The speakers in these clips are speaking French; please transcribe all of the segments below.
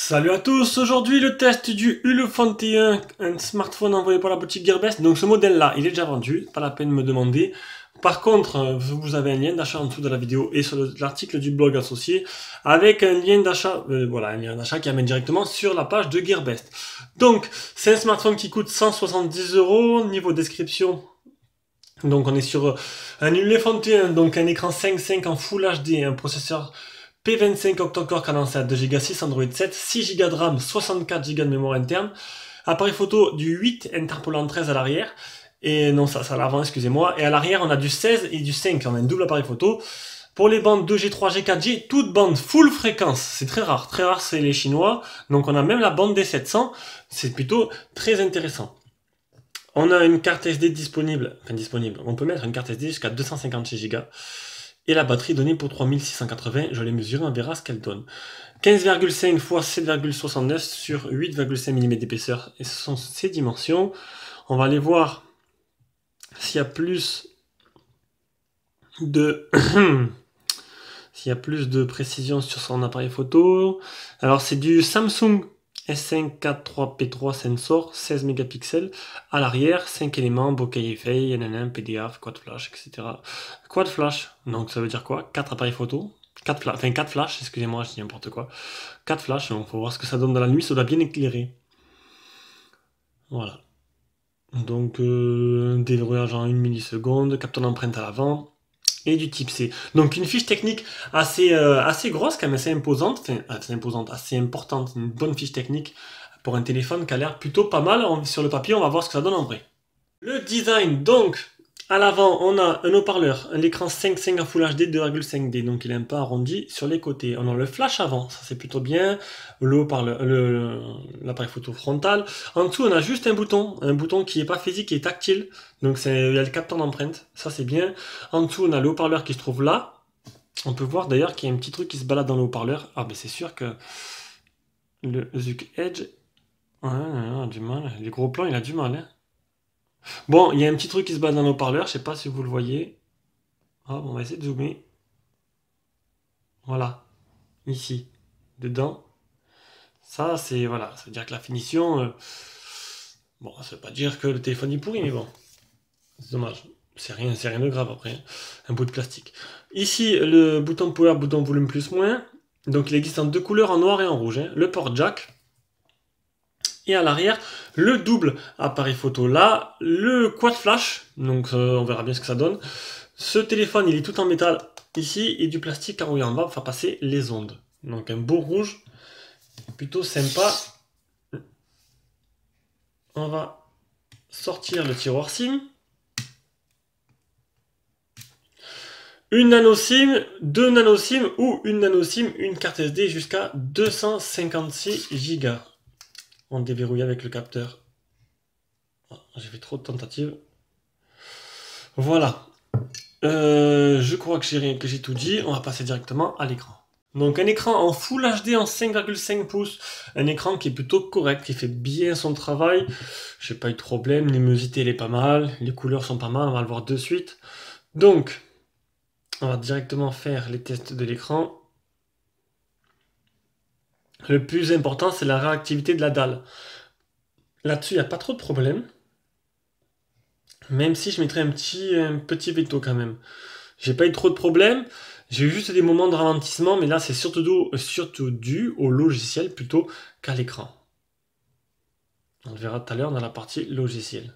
Salut à tous, aujourd'hui le test du Ulefone T1, un smartphone envoyé par la boutique Gearbest. Donc ce modèle là, il est déjà vendu, pas la peine de me demander. Par contre, vous avez un lien d'achat en dessous de la vidéo et sur l'article du blog associé avec un lien d'achat, voilà, un lien d'achat qui amène directement sur la page de Gearbest. Donc c'est un smartphone qui coûte 170 €, niveau description. Donc on est sur un Ulefone T1, donc un écran 5.5 en Full HD, un processeur P25 octa-core cadencé à 2 Go 6, Android 7, 6 Go de RAM, 64 Go de mémoire interne, appareil photo du 8 interpolant 13 à l'arrière, et non ça à l'avant excusez-moi, et à l'arrière on a du 16 et du 5, on a un double appareil photo. Pour les bandes 2G, 3G, 4G, toutes bandes full fréquence, c'est très rare c'est les chinois, donc on a même la bande des 700, c'est plutôt très intéressant. On a une carte SD disponible, on peut mettre une carte SD jusqu'à 256 Go. Et la batterie donnée pour 3680, je l'ai mesurée, on verra ce qu'elle donne. 15,5 x 7,69 sur 8,5 mm d'épaisseur, et ce sont ces dimensions. On va aller voir s'il y a plus de s'il y a plus de précision sur son appareil photo. Alors c'est du Samsung S5 IV 3P3 sensor, 16 mégapixels, à l'arrière, 5 éléments, bokeh effet, NNN, PDF, quad flash, etc. Quad flash, donc ça veut dire quoi? 4 appareils photo, 4 flashs, excusez-moi, je dis n'importe quoi. 4 flashs, donc faut voir ce que ça donne dans la nuit, ça doit bien éclairer. Voilà. Donc déverrouillage en 1 milliseconde, capteur d'empreinte à l'avant, et du type C. Donc une fiche technique assez grosse, quand même assez imposante, assez importante, une bonne fiche technique pour un téléphone qui a l'air plutôt pas mal. Sur le papier, on va voir ce que ça donne en vrai. Le design, donc, à l'avant, on a un haut-parleur, un écran 5.5 en Full HD 2,5D, donc il est un peu arrondi sur les côtés. On a le flash avant, ça c'est plutôt bien, le haut-parleur, l'appareil photo frontal. En dessous, on a juste un bouton qui n'est pas physique, qui est tactile, donc il y a le capteur d'empreinte, ça c'est bien. En dessous, on a le haut-parleur qui se trouve là. On peut voir d'ailleurs qu'il y a un petit truc qui se balade dans le haut-parleur. Ah ben c'est sûr que le Zuc Edge, ouais, il a du mal, les gros plans, il a du mal, hein. Bon, il y a un petit truc qui se balade dans nos haut-parleurs, je sais pas si vous le voyez. Hop, on va essayer de zoomer. Voilà, ici, dedans. Ça, c'est, voilà, ça veut dire que la finition... bon, ça veut pas dire que le téléphone est pourri, mais bon, c'est dommage. C'est rien de grave après, un bout de plastique. Ici, le bouton power, bouton volume plus moins. Donc il existe en deux couleurs, en noir et en rouge, hein. Le port jack. Et à l'arrière, le double appareil photo là, le quad flash, donc on verra bien ce que ça donne. Ce téléphone, il est tout en métal ici, et du plastique carré en bas pour faire passer les ondes. Donc un beau rouge, plutôt sympa. On va sortir le tiroir SIM. Une nano SIM, deux nano SIM ou une nano SIM, une carte SD jusqu'à 256 Go. On déverrouille avec le capteur. Oh, j'ai fait trop de tentatives. Voilà. Je crois que j'ai tout dit. On va passer directement à l'écran. Donc un écran en Full HD en 5,5 pouces. Un écran qui est plutôt correct, qui fait bien son travail. J'ai pas eu de problème. La luminosité elle est pas mal. Les couleurs sont pas mal. On va le voir de suite. Donc, on va directement faire les tests de l'écran. Le plus important, c'est la réactivité de la dalle. Là-dessus, il n'y a pas trop de problème. Même si je mettrais un petit veto quand même. J'ai pas eu trop de problèmes. J'ai eu juste des moments de ralentissement, mais là, c'est surtout dû au logiciel plutôt qu'à l'écran. On le verra tout à l'heure dans la partie logiciel.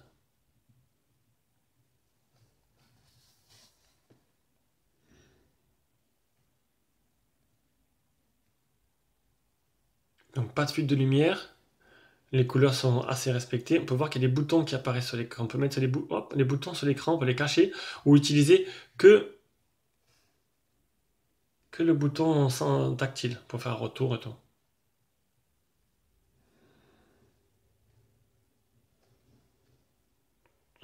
Donc, pas de fuite de lumière. Les couleurs sont assez respectées. On peut voir qu'il y a des boutons qui apparaissent sur l'écran. On peut mettre les boutons sur l'écran, on peut les cacher ou utiliser que le bouton sans tactile pour faire retour et tout.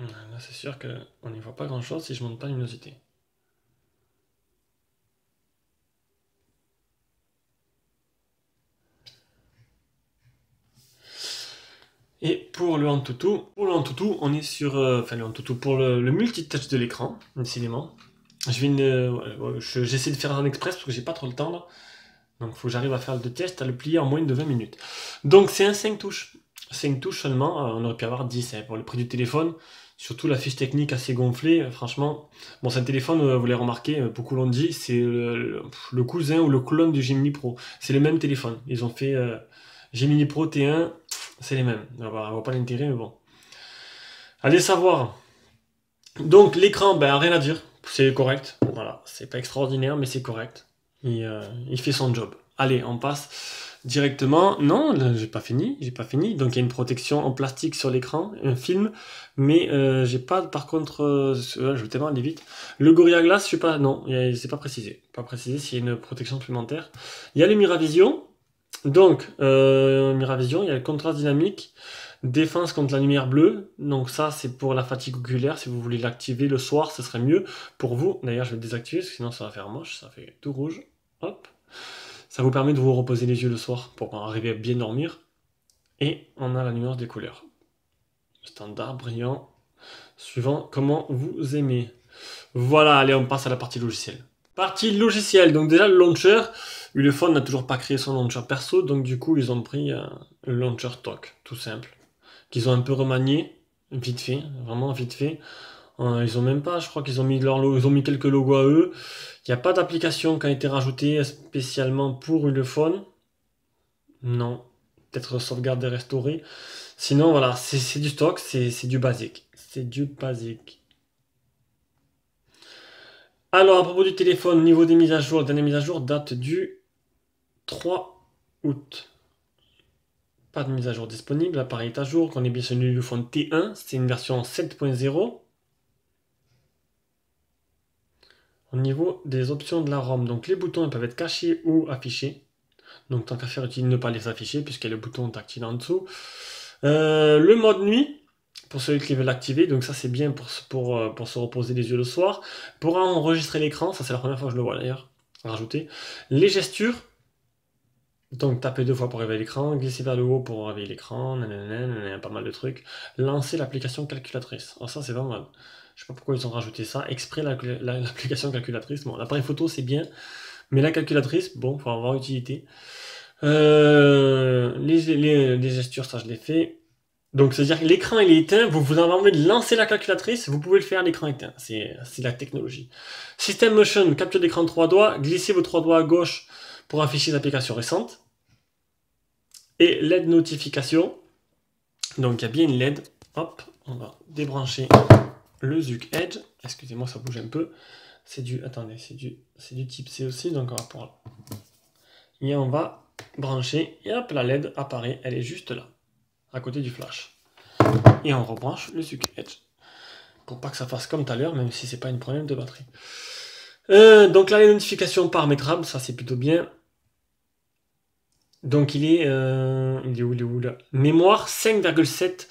Là, c'est sûr qu'on n'y voit pas grand chose si je monte pas la luminosité. Et pour le Antutu, on est sur, enfin le Antutu pour le multitouch de l'écran, décidément. J'essaie de faire un express parce que j'ai pas trop le temps là. Donc il faut que j'arrive à faire le test, à le plier en moins de 20 minutes. Donc c'est un 5 touches. 5 touches seulement, on aurait pu avoir 10 hein, pour le prix du téléphone. Surtout la fiche technique assez gonflée, franchement. Bon, c'est un téléphone, vous l'avez remarqué, beaucoup l'ont dit, c'est le cousin ou le clone du Gemini Pro. C'est le même téléphone. Ils ont fait Gemini Pro T1, c'est les mêmes. On voit pas l'intérêt, mais bon. Allez savoir. Donc l'écran, ben rien à dire, c'est correct. Voilà, c'est pas extraordinaire, mais c'est correct. Il fait son job. Allez, on passe directement. Non, là, j'ai pas fini. Donc il y a une protection en plastique sur l'écran, un film, mais j'ai pas. Par contre, je vais tellement aller vite. Le Gorilla Glass, je sais pas. Non, c'est pas précisé. Pas précisé s'il y a une protection supplémentaire. Il y a le Miravision. Donc Miravision, il y a le contraste dynamique. Défense contre la lumière bleue, donc ça c'est pour la fatigue oculaire, si vous voulez l'activer le soir, ce serait mieux pour vous. D'ailleurs je vais le désactiver, parce que sinon ça va faire moche, ça fait tout rouge. Hop. Ça vous permet de vous reposer les yeux le soir pour arriver à bien dormir. Et on a la nuance des couleurs. Standard, brillant, suivant comment vous aimez. Voilà, allez on passe à la partie logicielle. Partie logicielle, donc déjà le launcher, Ulefone n'a toujours pas créé son launcher perso, donc du coup ils ont pris le launcher stock, tout simple. Qu'ils ont un peu remanié, vite fait, vraiment vite fait. Ils ont même pas, je crois qu'ils ont mis ils ont mis quelques logos à eux. Il n'y a pas d'application qui a été rajoutée spécialement pour Ulefone. Non, peut-être sauvegarde et restaurer. Sinon voilà, c'est du stock, c'est du basique. C'est du basique. Alors à propos du téléphone, au niveau des mises à jour, la dernière mise à jour date du 3 août. Pas de mise à jour disponible, l'appareil est à jour, qu'on est bien sur l'Ulefone T1, c'est une version 7.0. Au niveau des options de la ROM, donc les boutons ils peuvent être cachés ou affichés. Donc tant qu'à faire, utile ne pas les afficher puisqu'il y a le bouton tactile en dessous. Le mode nuit, pour ceux qui veulent l'activer, donc ça c'est bien pour se reposer les yeux le soir. Pour enregistrer l'écran, ça c'est la première fois que je le vois d'ailleurs, rajouter. Les gestures. Donc taper 2 fois pour réveiller l'écran, glisser vers le haut pour réveiller l'écran, pas mal de trucs. Lancer l'application calculatrice. Alors ça c'est pas mal. Je sais pas pourquoi ils ont rajouté ça. Exprès l'application calculatrice. Bon, l'appareil photo c'est bien, mais la calculatrice, bon, faut avoir utilité. Les gestures, ça je l'ai fait. Donc c'est-à-dire que l'écran il est éteint, vous avez envie de lancer la calculatrice, vous pouvez le faire à l'écran éteint. C'est la technologie. System Motion, capture d'écran 3 doigts, glissez vos 3 doigts à gauche pour afficher les applications récentes. Et LED notification. Donc il y a bien une LED. Hop, on va débrancher le Zuc Edge. Excusez-moi, ça bouge un peu. C'est du, attendez, c'est du type C aussi, donc on va pour. Et on va brancher. Et hop, la LED apparaît. Elle est juste là, à côté du flash. Et on rebranche le Zuc Edge pour pas que ça fasse comme tout à l'heure, même si c'est pas un problème de batterie. Donc là, les notifications paramétrables, ça c'est plutôt bien. Donc il est où là? Mémoire 5,7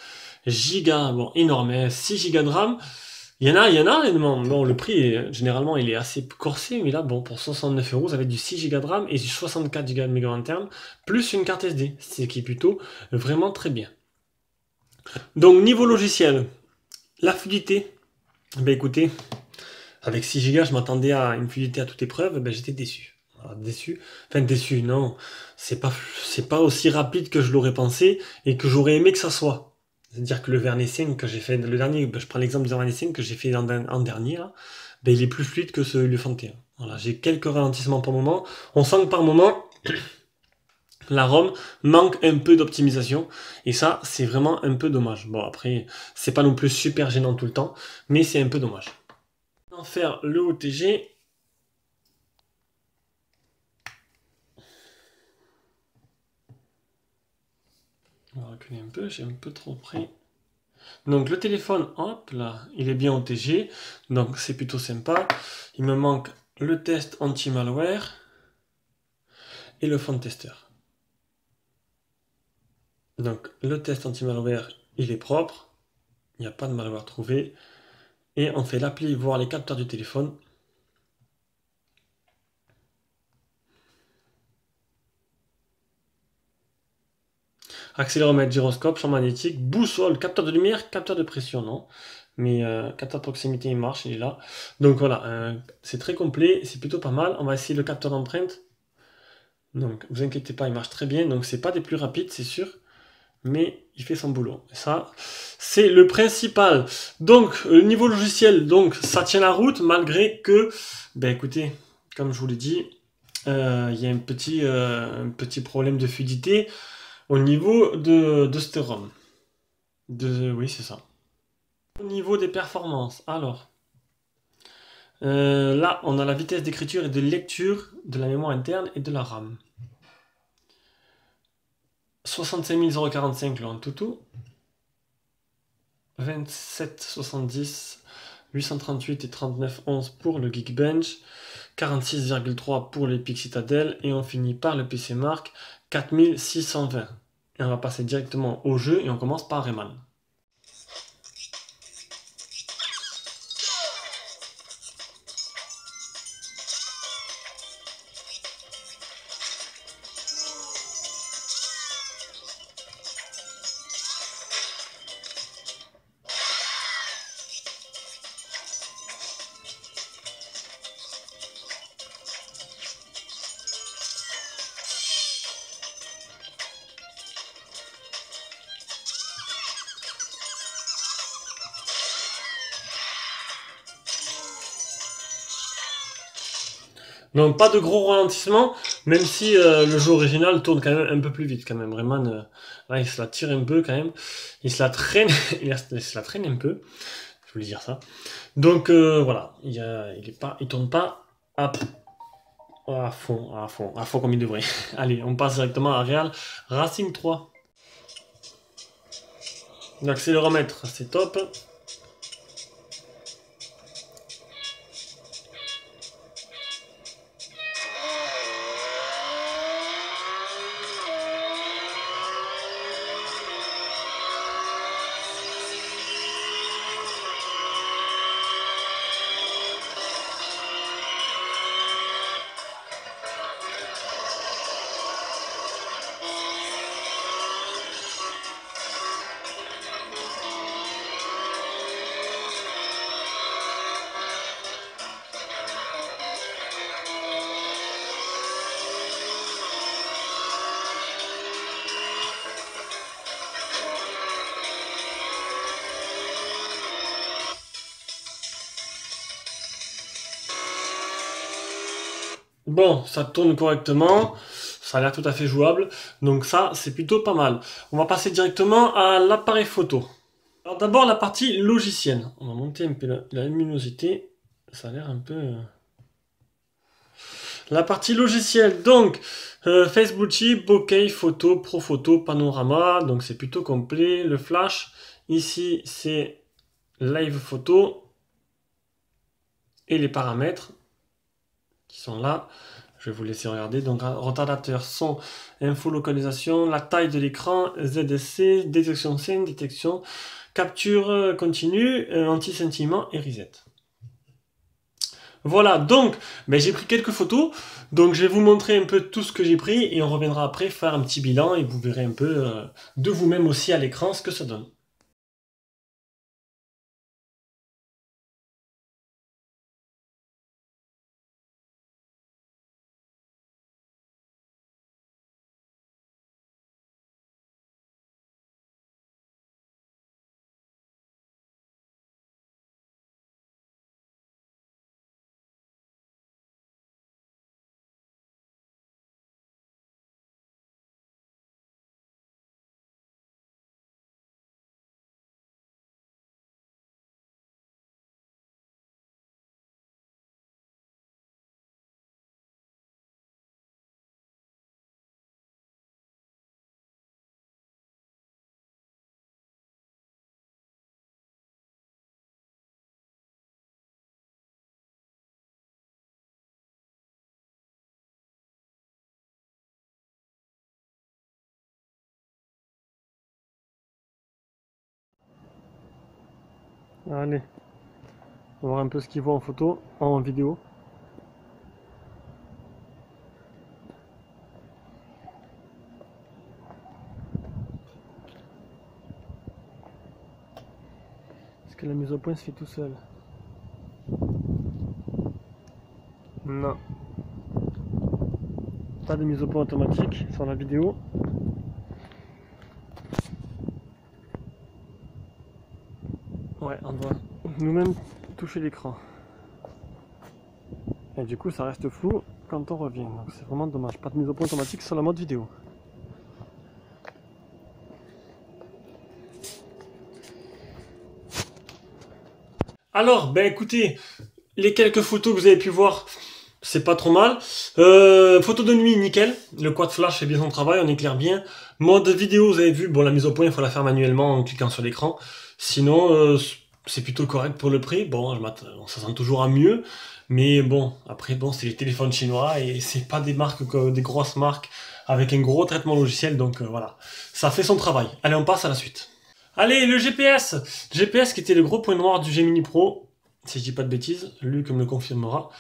Go, bon énorme, 6 Go de RAM. Il y en a, bon le prix généralement il est assez corsé, mais là bon pour 69 €, vous avez du 6 Go de RAM et du 64 Go de mémoire interne, plus une carte SD, ce qui est plutôt vraiment très bien. Donc niveau logiciel, la fluidité, ben écoutez, avec 6 Go je m'attendais à une fluidité à toute épreuve, ben j'étais déçu. Déçu, non, c'est pas aussi rapide que je l'aurais pensé et que j'aurais aimé que ça soit. C'est-à-dire que le Vernet 5 que j'ai fait, le dernier, je prends l'exemple du Vernet 5 que j'ai fait en dernier, là, ben, il est plus fluide que le T1. Voilà, j'ai quelques ralentissements par moment. On sent que par moment, la ROM manque un peu d'optimisation et ça, c'est vraiment un peu dommage. Bon, après, c'est pas non plus super gênant tout le temps, mais c'est un peu dommage. En faire le OTG. On va reculer un peu, j'ai un peu trop pris. Donc le téléphone, hop là, il est bien OTG, donc c'est plutôt sympa. Il me manque le test anti-malware et le font tester. Donc le test anti-malware, il est propre, il n'y a pas de malware trouvé. Et on fait l'appli voir les capteurs du téléphone. Accéléromètre, gyroscope, champ magnétique, boussole, capteur de lumière, capteur de pression, non. Mais capteur de proximité, il marche, il est là. Donc voilà, c'est très complet, c'est plutôt pas mal. On va essayer le capteur d'empreinte. Donc, vous inquiétez pas, il marche très bien. Donc, c'est pas des plus rapides, c'est sûr, mais il fait son boulot. Et ça, c'est le principal. Donc, niveau logiciel, donc ça tient la route malgré que, ben écoutez, comme je vous l'ai dit, il y a un petit problème de fluidité au niveau de ce ROM. Oui, c'est ça. Au niveau des performances, alors, là, on a la vitesse d'écriture et de lecture de la mémoire interne et de la RAM. 65 045 le Antutu, 2770, 838 et 3911 pour le Geekbench, 46,3 pour l'Epic Citadel et on finit par le PC Mark 4620. Et on va passer directement au jeu et on commence par Rayman. Donc pas de gros ralentissements, même si le jeu original tourne quand même un peu plus vite quand même. Rayman, là, il se la tire un peu quand même. Il se la traîne, il se la traîne un peu. Je voulais dire ça. Donc voilà, il tourne pas à fond comme il devrait. Allez, on passe directement à Real Racing 3. L'accéléromètre, c'est top. Bon, ça tourne correctement, ça a l'air tout à fait jouable, donc ça, c'est plutôt pas mal. On va passer directement à l'appareil photo. Alors d'abord, la partie logicielle. On va monter un peu la luminosité, ça a l'air un peu... La partie logicielle, donc, Facebook Chip, bokeh, photo, pro photo, panorama, donc c'est plutôt complet. Le flash, ici, c'est live photo, et les paramètres qui sont là. Je vais vous laisser regarder. Donc, retardateur, son, info, localisation, la taille de l'écran, ZSC, détection scène, détection, capture continue, anti-scintillement et reset. Voilà, donc, j'ai pris quelques photos. Donc, je vais vous montrer un peu tout ce que j'ai pris et on reviendra après faire un petit bilan et vous verrez un peu de vous-même aussi à l'écran ce que ça donne. Allez, on va voir un peu ce qu'il voit en photo, en vidéo. Est-ce que la mise au point se fait tout seul? Non. Pas de mise au point automatique sur la vidéo. Ouais, on doit nous-mêmes toucher l'écran. Et du coup, ça reste flou quand on revient. Donc c'est vraiment dommage. Pas de mise au point automatique sur la mode vidéo. Alors, ben écoutez, les quelques photos que vous avez pu voir, c'est pas trop mal. Photo de nuit, nickel. Le quad flash fait bien son travail, on éclaire bien. Mode vidéo, vous avez vu, bon, la mise au point, il faut la faire manuellement en cliquant sur l'écran. Sinon, c'est plutôt correct pour le prix. Bon, on s'attend toujours à mieux. Mais bon, après, bon, c'est les téléphones chinois et c'est pas des marques, des grosses marques avec un gros traitement logiciel. Donc voilà, ça fait son travail. Allez, on passe à la suite. Allez, le GPS! GPS qui était le gros point noir du Gemini Pro, si je dis pas de bêtises, Luc me le confirmera.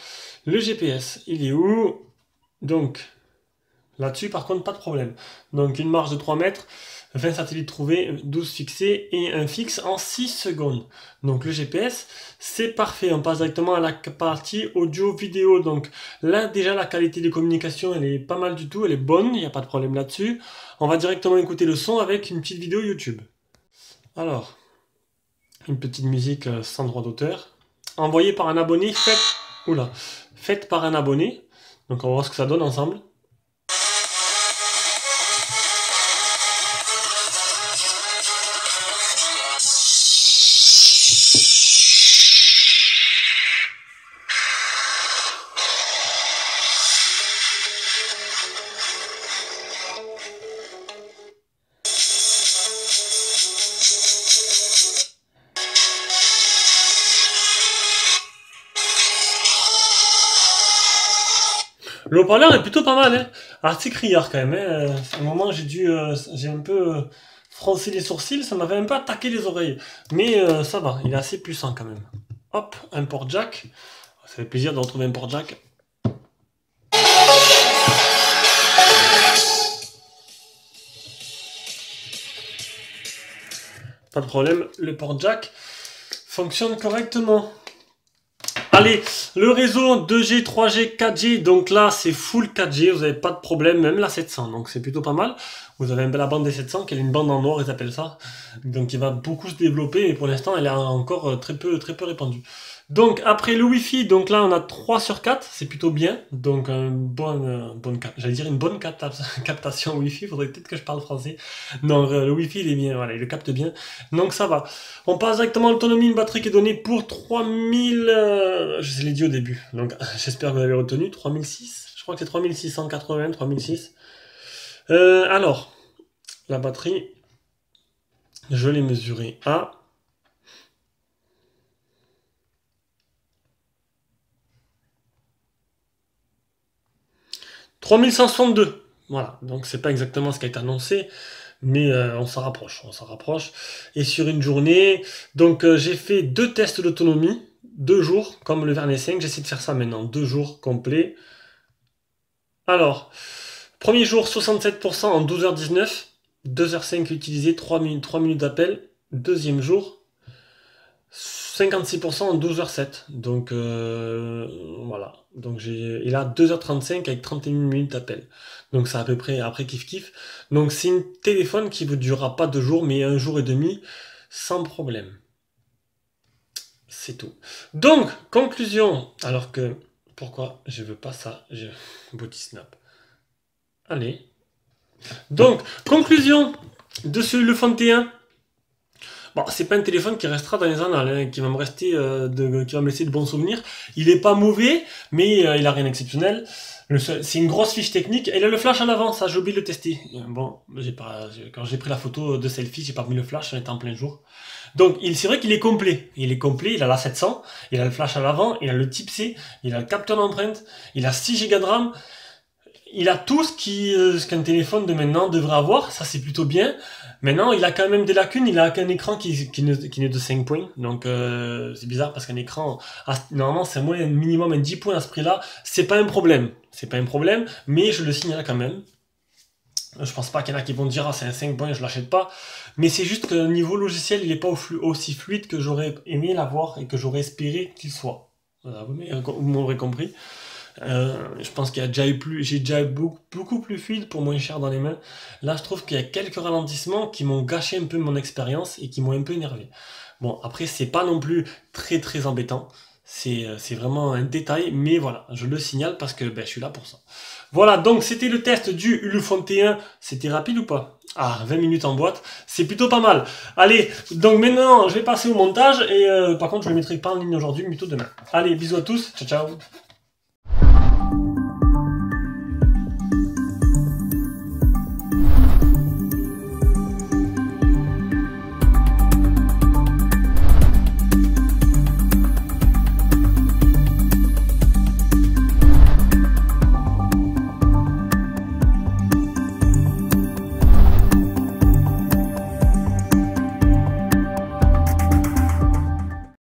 Le GPS, il est où? Donc, là-dessus, par contre, pas de problème. Donc, une marge de 3 mètres, 20 satellites trouvés, 12 fixés et un fixe en 6 secondes. Donc, le GPS, c'est parfait. On passe directement à la partie audio-vidéo. Donc, là, déjà, la qualité de communication, elle est pas mal du tout. Elle est bonne, il n'y a pas de problème là-dessus. On va directement écouter le son avec une petite vidéo YouTube. Alors, une petite musique sans droit d'auteur, envoyée par un abonné, faite par un abonné. Donc on va voir ce que ça donne ensemble. Le haut-parleur est plutôt pas mal, hein. Assez criard quand même, hein. À un moment j'ai un peu froncé les sourcils, ça m'avait un peu attaqué les oreilles. Mais ça va, il est assez puissant quand même. Hop, un port jack. Ça fait plaisir de retrouver un port jack. Pas de problème, le port jack fonctionne correctement. Allez, le réseau 2G, 3G, 4G, donc là c'est full 4G, vous n'avez pas de problème, même la 700, donc c'est plutôt pas mal. Vous avez la bande des 700, qui est une bande en noir, ils appellent ça, donc qui va beaucoup se développer, et pour l'instant elle est encore très peu répandue. Donc après le Wi-Fi, donc là on a 3 sur 4, c'est plutôt bien, donc j'allais dire une bonne captation Wi-Fi, faudrait peut-être que je parle français. Non, le Wi-Fi il est bien, voilà, il le capte bien, donc ça va. On passe directement à l'autonomie, une batterie qui est donnée pour 3000, je l'ai dit au début, donc j'espère que vous avez retenu, 3006, je crois que c'est 3680, 3006. Alors, la batterie, je l'ai mesurée à 3162. Voilà, donc c'est pas exactement ce qui a été annoncé, mais on s'en rapproche, on s'en rapproche. Et sur une journée, donc j'ai fait 2 tests d'autonomie, 2 jours, comme le Vernet 5, j'essaie de faire ça maintenant, 2 jours complets. Alors, premier jour 67% en 12h19, 2h05 utilisé, 3 minutes d'appel. Deuxième jour, 56% en 12h07. Donc voilà. Donc il a 2h35 avec 31 minutes d'appel. Donc c'est à peu près après kiff. Donc c'est un téléphone qui ne durera pas 2 jours, mais 1 jour et demi sans problème. C'est tout. Donc, conclusion. Alors que, pourquoi je veux pas ça? Body snap. Allez. Donc, conclusion de ce Lefant T1. Bon, c'est pas un téléphone qui restera dans les annales, hein, qui va me rester, qui va me laisser de bons souvenirs. Il est pas mauvais, mais il a rien d'exceptionnel. C'est une grosse fiche technique. Et il a le flash en avant, ça j'ai oublié de le tester. Bon, quand j'ai pris la photo de selfie, j'ai pas mis le flash, on était en plein jour. Donc c'est vrai qu'il est complet. Il est complet, il a la 700, il a le flash à l'avant, il a le type C, il a le capteur d'empreinte, il a 6 Go de RAM. Il a tout ce qu'un téléphone de maintenant devrait avoir, ça c'est plutôt bien. Maintenant, il a quand même des lacunes, il a qu'un écran qui n'est de 5 points, donc c'est bizarre parce qu'un écran, normalement c'est moins minimum un 10 points à ce prix-là, c'est pas un problème, mais je le signale quand même. Je pense pas qu'il y en a qui vont dire ah c'est un 5 points, je l'achète pas, mais c'est juste que niveau logiciel, il est pas aussi fluide que j'aurais aimé l'avoir et que j'aurais espéré qu'il soit. Voilà, vous m'aurez compris. Je pense qu'il y a déjà eu j'ai déjà eu beaucoup plus fluide pour moins cher dans les mains. Là, je trouve qu'il y a quelques ralentissements qui m'ont gâché un peu mon expérience et qui m'ont un peu énervé. Bon, après, c'est pas non plus très embêtant. C'est vraiment un détail, mais voilà, je le signale parce que ben, je suis là pour ça. Voilà, donc c'était le test du Ulefone T1. C'était rapide ou pas? Ah, 20 minutes en boîte, c'est plutôt pas mal. Allez, donc maintenant, je vais passer au montage et par contre, je ne le mettrai pas en ligne aujourd'hui, mais plutôt demain. Allez, bisous à tous, ciao ciao.